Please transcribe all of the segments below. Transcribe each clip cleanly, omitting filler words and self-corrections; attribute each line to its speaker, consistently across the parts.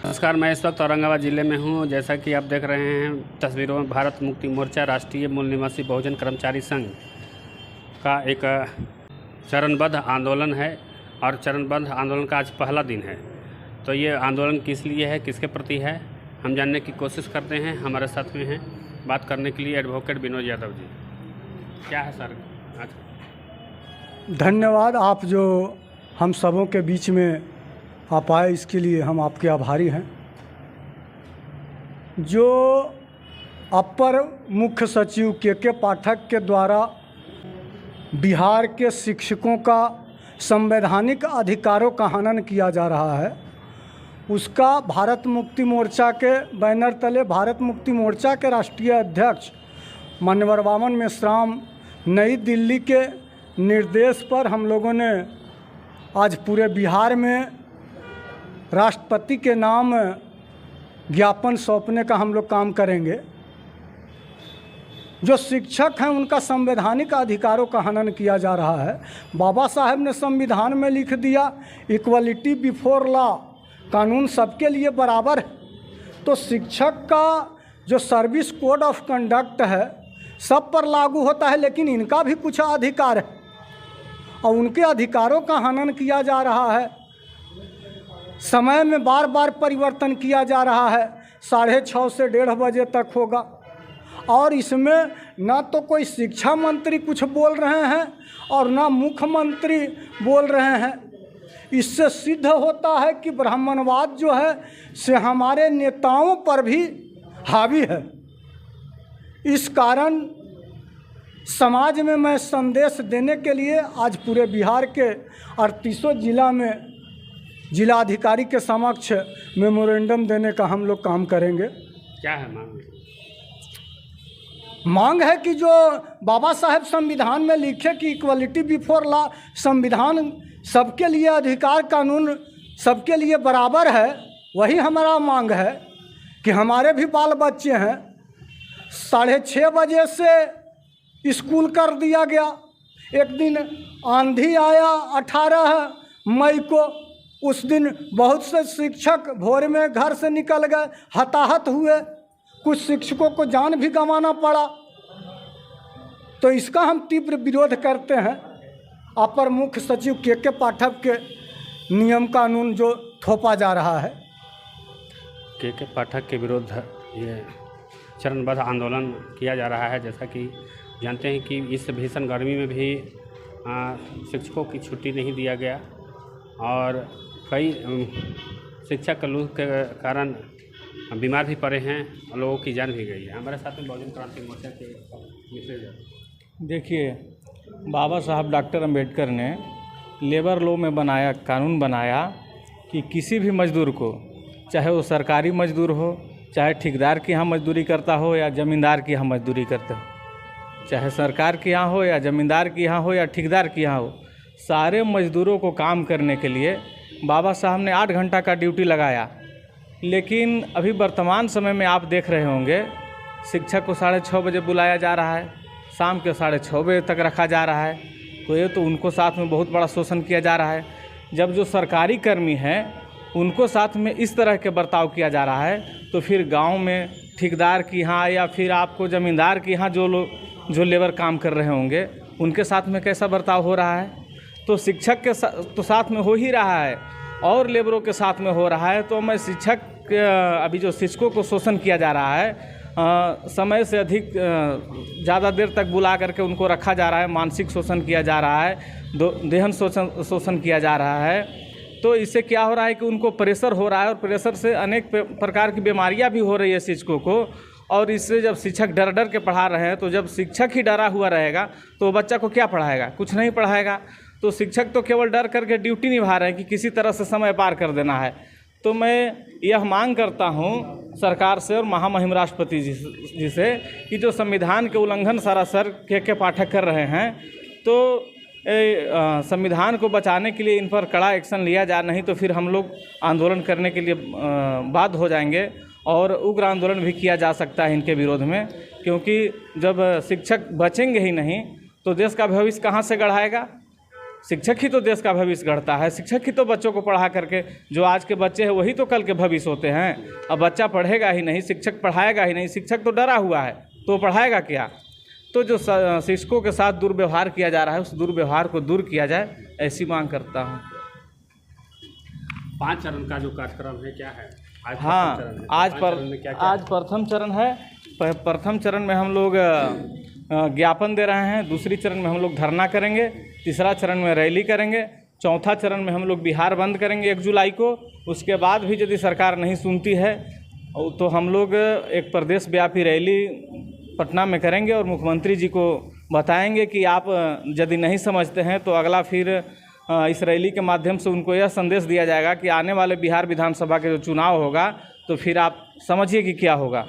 Speaker 1: नमस्कार, मैं इस वक्त औरंगाबाद ज़िले में हूँ। जैसा कि आप देख रहे हैं तस्वीरों में, भारत मुक्ति मोर्चा राष्ट्रीय मूल निवासी बहुजन कर्मचारी संघ का एक चरणबद्ध आंदोलन है और चरणबद्ध आंदोलन का आज पहला दिन है। तो ये आंदोलन किस लिए है, किसके प्रति है, हम जानने की कोशिश करते हैं। हमारे साथ में हैं बात करने के लिए एडवोकेट विनोद यादव जी। क्या है सर आज?
Speaker 2: धन्यवाद, आप जो हम सबों के बीच में आप आए इसके लिए हम आपके आभारी हैं। जो अपर मुख्य सचिव के पाठक के द्वारा बिहार के शिक्षकों का संवैधानिक अधिकारों का हनन किया जा रहा है, उसका भारत मुक्ति मोर्चा के बैनर तले भारत मुक्ति मोर्चा के राष्ट्रीय अध्यक्ष माननीय वामन मेश्राम नई दिल्ली के निर्देश पर हम लोगों ने आज पूरे बिहार में राष्ट्रपति के नाम ज्ञापन सौंपने का हम लोग काम करेंगे। जो शिक्षक हैं उनका संवैधानिक अधिकारों का हनन किया जा रहा है। बाबा साहब ने संविधान में लिख दिया इक्वलिटी बिफोर लॉ, कानून सबके लिए बराबर है। तो शिक्षक का जो सर्विस कोड ऑफ कंडक्ट है सब पर लागू होता है, लेकिन इनका भी कुछ अधिकार है और उनके अधिकारों का हनन किया जा रहा है। समय में बार बार परिवर्तन किया जा रहा है। 6:30 से 1:30 बजे तक होगा और इसमें ना तो कोई शिक्षा मंत्री कुछ बोल रहे हैं और ना मुख्यमंत्री बोल रहे हैं। इससे सिद्ध होता है कि ब्राह्मणवाद जो है से हमारे नेताओं पर भी हावी है। इस कारण समाज में मैं संदेश देने के लिए आज पूरे बिहार के 38 जिला में जिलाधिकारी के समक्ष मेमोरेंडम देने का हम लोग काम करेंगे।
Speaker 1: क्या है मांग?
Speaker 2: मांग है कि जो बाबा साहब संविधान में लिखे कि इक्वलिटी बिफोर लॉ, संविधान सबके लिए अधिकार, कानून सबके लिए बराबर है, वही हमारा मांग है कि हमारे भी बाल बच्चे हैं। 6:30 बजे से स्कूल कर दिया गया। एक दिन आंधी आया 18 मई को, उस दिन बहुत से शिक्षक भोर में घर से निकल गए, हताहत हुए, कुछ शिक्षकों को जान भी गंवाना पड़ा। तो इसका हम तीव्र विरोध करते हैं। अपर मुख्य सचिव के पाठक के नियम कानून जो थोपा जा रहा है,
Speaker 1: के पाठक के विरुद्ध ये चरणबद्ध आंदोलन किया जा रहा है। जैसा कि जानते हैं कि इस भीषण गर्मी में भी शिक्षकों की छुट्टी नहीं दिया गया और कई शिक्षक लू के कारण बीमार भी पड़े हैं और लोगों की जान भी गई है। हमारे साथ में बहुजन क्रांति मोर्चा के मित्र।
Speaker 3: देखिए, बाबा साहब डॉक्टर अंबेडकर ने लेबर लॉ में बनाया, कानून बनाया कि किसी भी मजदूर को, चाहे वो सरकारी मजदूर हो, चाहे ठेकेदार के यहाँ मजदूरी करता हो या ज़मींदार के यहाँ मजदूरी करता हो, चाहे सरकार के यहाँ हो या ज़मींदार के यहाँ हो या ठेकेदार के यहाँ हो, सारे मजदूरों को काम करने के लिए बाबा साहब ने 8 घंटा का ड्यूटी लगाया। लेकिन अभी वर्तमान समय में आप देख रहे होंगे शिक्षक को 6:30 बजे बुलाया जा रहा है, शाम के 6:30 बजे तक रखा जा रहा है। तो ये तो उनको साथ में बहुत बड़ा शोषण किया जा रहा है। जब जो सरकारी कर्मी हैं उनको साथ में इस तरह के बर्ताव किया जा रहा है, तो फिर गांव में ठेकेदार के यहाँ या फिर आपको ज़मींदार के यहाँ जो लेबर काम कर रहे होंगे उनके साथ में कैसा बर्ताव हो रहा है। तो शिक्षक के तो साथ में हो ही रहा है और लेबरों के साथ में हो रहा है। तो मैं शिक्षक अभी जो शिक्षकों को शोषण किया जा रहा है, समय से अधिक ज़्यादा देर तक बुला करके उनको रखा जा रहा है, मानसिक शोषण किया जा रहा है, देहन शोषण किया जा रहा है। तो इससे क्या हो रहा है कि उनको प्रेशर हो रहा है और प्रेशर से अनेक प्रकार की बीमारियां भी हो रही है शिक्षकों को। और इससे जब शिक्षक डर डर के पढ़ा रहे हैं, तो जब शिक्षक ही डरा हुआ रहेगा तो बच्चा को क्या पढ़ाएगा? कुछ नहीं पढ़ाएगा। तो शिक्षक तो केवल डर करके ड्यूटी निभा रहे हैं कि किसी तरह से समय पार कर देना है। तो मैं यह मांग करता हूं सरकार से और महामहिम राष्ट्रपति जी से कि जो संविधान के उल्लंघन सरासर के पाठक कर रहे हैं, तो संविधान को बचाने के लिए इन पर कड़ा एक्शन लिया जाए, नहीं तो फिर हम लोग आंदोलन करने के लिए बाध्य हो जाएंगे और उग्र आंदोलन भी किया जा सकता है इनके विरोध में। क्योंकि जब शिक्षक बचेंगे ही नहीं तो देश का भविष्य कहाँ से गढ़ाएगा? शिक्षक ही तो देश का भविष्य गढ़ता है, शिक्षक ही तो बच्चों को पढ़ा करके, जो आज के बच्चे हैं वही तो कल के भविष्य होते हैं। अब बच्चा पढ़ेगा ही नहीं, शिक्षक पढ़ाएगा ही नहीं, शिक्षक तो डरा हुआ है तो पढ़ाएगा क्या। तो जो शिक्षकों के साथ दुर्व्यवहार किया जा रहा है, उस दुर्व्यवहार को दूर किया जाए, ऐसी मांग करता हूँ।
Speaker 1: 5 चरण का जो कार्यक्रम है क्या है?
Speaker 3: हाँ, आज प्रथम चरण है। प्रथम चरण में हम लोग ज्ञापन दे रहे हैं, दूसरी चरण में हम लोग धरना करेंगे, तीसरा चरण में रैली करेंगे, चौथा चरण में हम लोग बिहार बंद करेंगे 1 जुलाई को। उसके बाद भी यदि सरकार नहीं सुनती है तो हम लोग एक प्रदेश व्यापी रैली पटना में करेंगे और मुख्यमंत्री जी को बताएंगे कि आप यदि नहीं समझते हैं तो अगला फिर इस रैली के माध्यम से उनको यह संदेश दिया जाएगा कि आने वाले बिहार विधानसभा के जो चुनाव होगा तो फिर आप समझिए कि क्या होगा।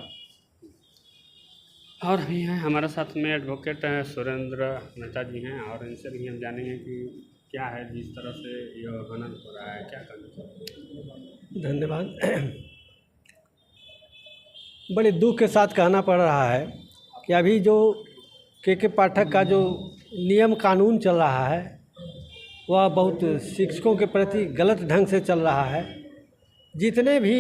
Speaker 1: और भी हैं हमारे साथ में एडवोकेट सुरेंद्र मेहता जी हैं, और इनसे भी हम जानेंगे कि क्या है जिस तरह से यह हनन हो रहा है, क्या करना।
Speaker 4: धन्यवाद। बड़े दुख के साथ कहना पड़ रहा है कि अभी जो के पाठक का जो नियम कानून चल रहा है वह बहुत शिक्षकों के प्रति गलत ढंग से चल रहा है। जितने भी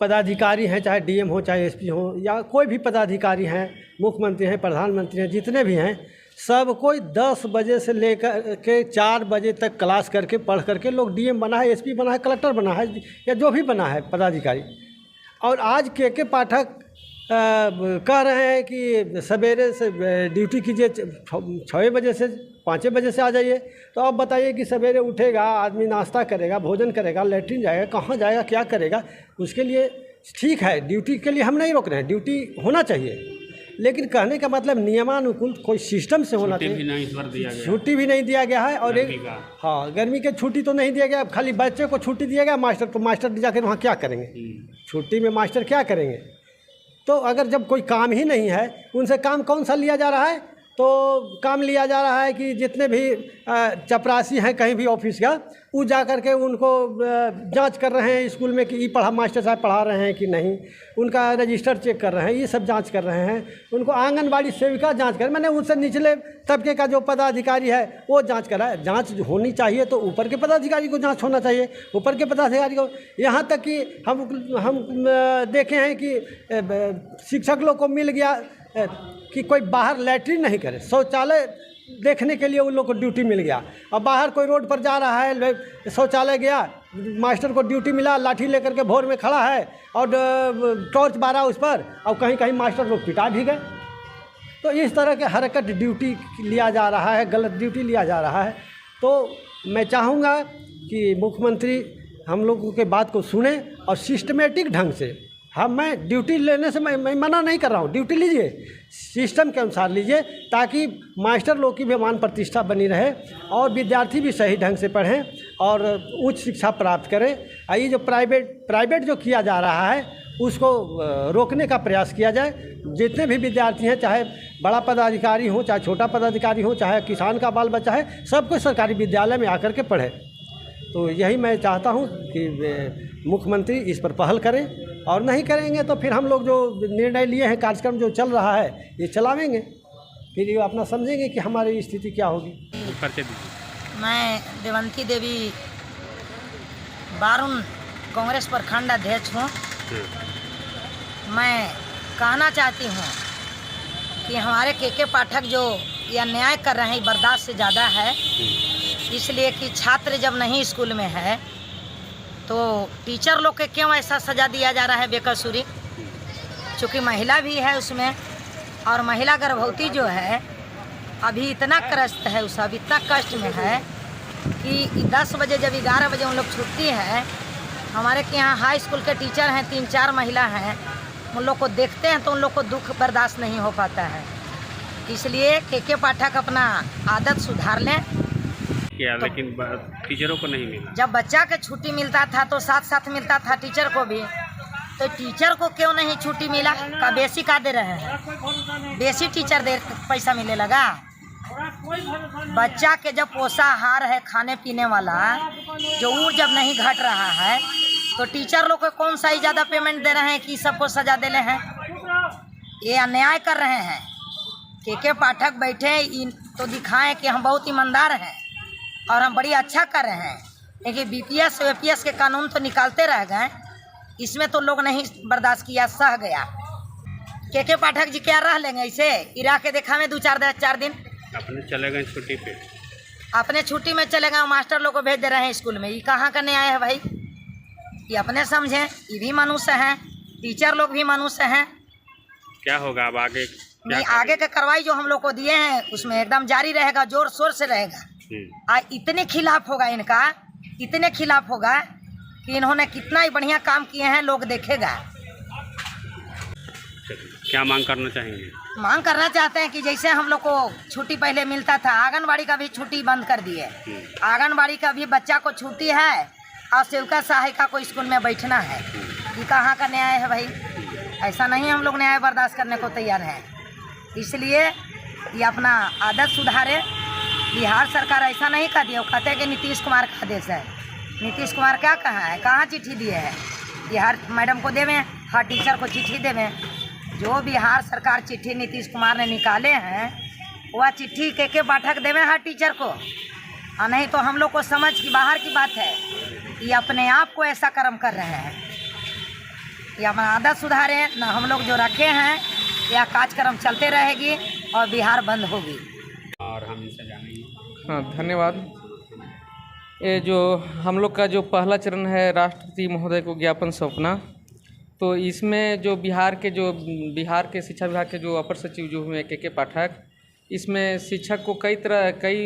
Speaker 4: पदाधिकारी हैं, चाहे डीएम हो, चाहे एसपी हो, या कोई भी पदाधिकारी हैं, मुख्यमंत्री हैं, प्रधानमंत्री हैं, जितने भी हैं, सब कोई 10 बजे से लेकर के 4 बजे तक क्लास करके पढ़ करके लोग डीएम बना है, एसपी बना है, कलेक्टर बना है, या जो भी बना है पदाधिकारी। और आज के पाठक कह रहे हैं कि सवेरे से ड्यूटी कीजिए, 6 बजे से 5 बजे से आ जाइए। तो आप बताइए कि सवेरे उठेगा आदमी, नाश्ता करेगा, भोजन करेगा, लेट्रिन जाएगा, कहाँ जाएगा, क्या करेगा। उसके लिए ठीक है, ड्यूटी के लिए हम नहीं रोक रहे हैं, ड्यूटी होना चाहिए, लेकिन कहने का मतलब नियमानुकूल कोई सिस्टम से होना चाहिए। छुट्टी भी नहीं दिया गया है। और हाँ, गर्मी के छुट्टी तो नहीं दिया गया, खाली बच्चे को छुट्टी दिया गया, मास्टर तो मास्टर जाकर वहाँ क्या करेंगे, छुट्टी में मास्टर क्या करेंगे। तो अगर जब कोई काम ही नहीं है, उनसे काम कौन सा लिया जा रहा है, तो काम लिया जा रहा है कि जितने भी चपरासी हैं कहीं भी ऑफिस का, वो जा कर के उनको जांच कर रहे हैं स्कूल में कि ये मास्टर साहब पढ़ा रहे हैं कि नहीं, उनका रजिस्टर चेक कर रहे हैं, ये सब जांच कर रहे हैं। उनको आंगनबाड़ी सेविका जांच कर, मैंने उनसे निचले तबके का जो पदाधिकारी है वो जांच करा है। जांच होनी चाहिए तो ऊपर के पदाधिकारी को जांच होना चाहिए, ऊपर के पदाधिकारी को। यहाँ तक कि हम देखे हैं कि शिक्षक लोग को मिल गया कि कोई बाहर लैट्रिन नहीं करे, शौचालय देखने के लिए उन लोग को ड्यूटी मिल गया। अब बाहर कोई रोड पर जा रहा है, शौचालय गया, मास्टर को ड्यूटी मिला, लाठी लेकर के भोर में खड़ा है और टॉर्च मारा उस पर, और कहीं कहीं मास्टर लोग पिटा भी गए। तो इस तरह के हरकत ड्यूटी लिया जा रहा है, गलत ड्यूटी लिया जा रहा है। तो मैं चाहूँगा कि मुख्यमंत्री हम लोगों के बात को सुने और सिस्टमेटिक ढंग से, मैं ड्यूटी लेने से मैं मना नहीं कर रहा हूँ, ड्यूटी लीजिए, सिस्टम के अनुसार लीजिए, ताकि मास्टर लोग की भी मान प्रतिष्ठा बनी रहे और विद्यार्थी भी सही ढंग से पढ़ें और उच्च शिक्षा प्राप्त करें। ये जो प्राइवेट जो किया जा रहा है उसको रोकने का प्रयास किया जाए। जितने भी विद्यार्थी हैं, चाहे बड़ा पदाधिकारी हो, चाहे छोटा पदाधिकारी हो, चाहे किसान का बाल बच्चा है, सब कोई सरकारी विद्यालय में आकर के पढ़े। तो यही मैं चाहता हूँ कि मुख्यमंत्री इस पर पहल करें, और नहीं करेंगे तो फिर हम लोग जो निर्णय लिए हैं, कार्यक्रम जो चल रहा है ये चलावेंगे, फिर ये अपना समझेंगे कि हमारी स्थिति क्या होगी।
Speaker 5: मैं देवंती देवी बारुण कांग्रेस प्रखंड अध्यक्ष हूँ। मैं कहना चाहती हूँ कि हमारे के पाठक जो ये अन्याय कर रहे हैं बर्दाश्त से ज़्यादा है, इसलिए कि छात्र जब नहीं स्कूल में है तो टीचर लोग के क्यों ऐसा सज़ा दिया जा रहा है बेकसूरी। चूँकि महिला भी है उसमें, और महिला गर्भवती जो है अभी इतना त्रस्त है, उस अभी इतना कष्ट में है कि 10 बजे जब 11 बजे उन लोग छुट्टी है, हमारे के यहाँ हाई स्कूल के टीचर हैं, 3-4 महिला हैं, उन लोग को देखते हैं तो उन लोग को दुख बर्दाश्त नहीं हो पाता है। इसलिए के पाठक अपना आदत सुधार लें।
Speaker 1: किया तो, लेकिन टीचरों को नहीं मिला।
Speaker 5: जब बच्चा के छुट्टी मिलता था तो साथ साथ मिलता था टीचर को भी, तो टीचर को क्यों नहीं छुट्टी मिला? का बेसी का दे रहे हैं, बेसी टीचर दे पैसा मिलने लगा। बच्चा के जब पोषाहार है, खाने पीने वाला जो वो जब नहीं घट रहा है, तो टीचर लोग को कौन सा ही ज़्यादा पेमेंट दे रहे हैं कि सबको सजा दे रहे हैं। ये अन्याय कर रहे हैं। के पाठक बैठे इन तो दिखाएं कि हम बहुत ईमानदार हैं और हम बड़ी अच्छा कर रहे हैं। लेकिन बीपीएस वीपीएस के कानून तो निकालते रह गए, इसमें तो लोग नहीं बर्दाश्त किया, सह गया। के पाठक जी क्या रह लेंगे इसे? इरा के देखा में 4 दिन
Speaker 1: अपने चले गए छुट्टी पे,
Speaker 5: अपने छुट्टी में चले गए, मास्टर लोग को भेज दे रहे हैं स्कूल में। ये कहाँ का न्याय है भाई? ये अपने समझें, ये भी मनुष्य हैं, टीचर लोग भी मनुष्य हैं।
Speaker 1: क्या होगा अब आगे?
Speaker 5: नहीं, आगे का कार्रवाई जो हम लोग को दिए हैं उसमें एकदम जारी रहेगा, जोर शोर से रहेगा। इतने खिलाफ होगा इनका, इतने खिलाफ होगा कि इन्होंने कितना ही बढ़िया काम किए हैं, लोग देखेगा।
Speaker 1: क्या मांग करना चाहेंगे?
Speaker 5: मांग करना चाहते हैं कि जैसे हम लोग को छुट्टी पहले मिलता था, आंगनबाड़ी का भी छुट्टी बंद कर दिए। आंगनबाड़ी का भी बच्चा को छुट्टी है और सेविका सहायिका को स्कूल में बैठना है। ये कहाँ का न्याय है भाई? ऐसा नहीं हम लोग न्याय बर्दाश्त करने को तैयार हैं। इसलिए ये अपना आदत सुधारे। बिहार सरकार ऐसा नहीं कर दिया, वो कहते हैं कि नीतीश कुमार का आदेश है। नीतीश कुमार क्या कहा है? कहाँ चिट्ठी दिए है? बिहार मैडम को देवें, हर टीचर को चिट्ठी देवें। जो बिहार सरकार चिट्ठी नीतीश कुमार ने निकाले हैं वह चिट्ठी के पाठक देवें हर टीचर को, और नहीं तो हम लोग को समझ की बाहर की बात है। ये अपने आप को ऐसा कर्म कर रहे हैं। ये अपना आदत सुधारें, ना हम लोग जो रखे हैं यह कार्यक्रम चलते रहेगी और बिहार बंद होगी।
Speaker 1: और हम इनसे जानेंगे।
Speaker 6: हाँ, धन्यवाद। ये जो हम लोग का जो पहला चरण है राष्ट्रपति महोदय को ज्ञापन सौंपना, तो इसमें जो बिहार के शिक्षा विभाग के जो अपर सचिव जो हुए के पाठक, इसमें शिक्षक को कई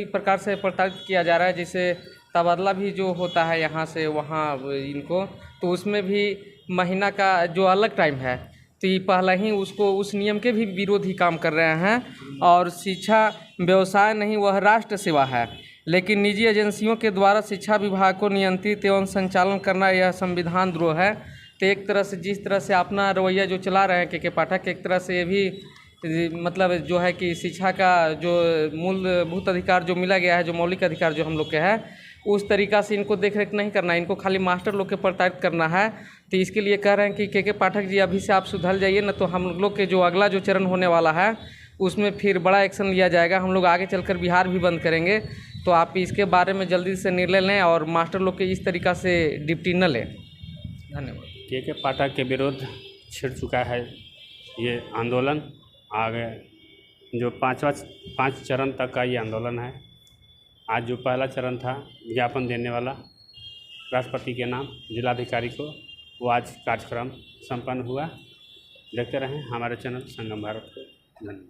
Speaker 6: प्रकार से प्रताड़ित किया जा रहा है। जैसे तबादला भी जो होता है यहाँ से वहाँ इनको, तो उसमें भी महीना का जो अलग टाइम है, तो ये पहले ही उसको उस नियम के भी विरोधी काम कर रहे हैं। और शिक्षा व्यवसाय नहीं, वह राष्ट्र सेवा है। लेकिन निजी एजेंसियों के द्वारा शिक्षा विभाग को नियंत्रित एवं संचालन करना यह संविधान द्रोह है। तो एक तरह से जिस तरह से अपना रवैया जो चला रहे हैं के पाठक, एक तरह से ये भी मतलब जो है कि शिक्षा का जो मूलभूत अधिकार जो मिला गया है, जो मौलिक अधिकार जो हम लोग के है, उस तरीक़ा से इनको देख रेख नहीं करना है। इनको खाली मास्टर लोग के प्रताड़ित करना है। तो इसके लिए कह रहे हैं कि के पाठक जी अभी से आप सुधर जाइए, न तो हम लोग के जो अगला जो चरण होने वाला है उसमें फिर बड़ा एक्शन लिया जाएगा। हम लोग आगे चलकर बिहार भी बंद करेंगे। तो आप इसके बारे में जल्दी से निर्णय लें और मास्टर लोग के इस तरीक़ा से डिप्टी न लें। धन्यवाद।
Speaker 1: के पाठक के विरुद्ध छिड़ चुका है ये आंदोलन। आगे जो 5 चरण तक का ये आंदोलन है। आज जो पहला चरण था ज्ञापन देने वाला राष्ट्रपति के नाम जिलाधिकारी को, वो आज कार्यक्रम संपन्न हुआ। देखते रहें हमारे चैनल संगम भारत को। धन्यवाद।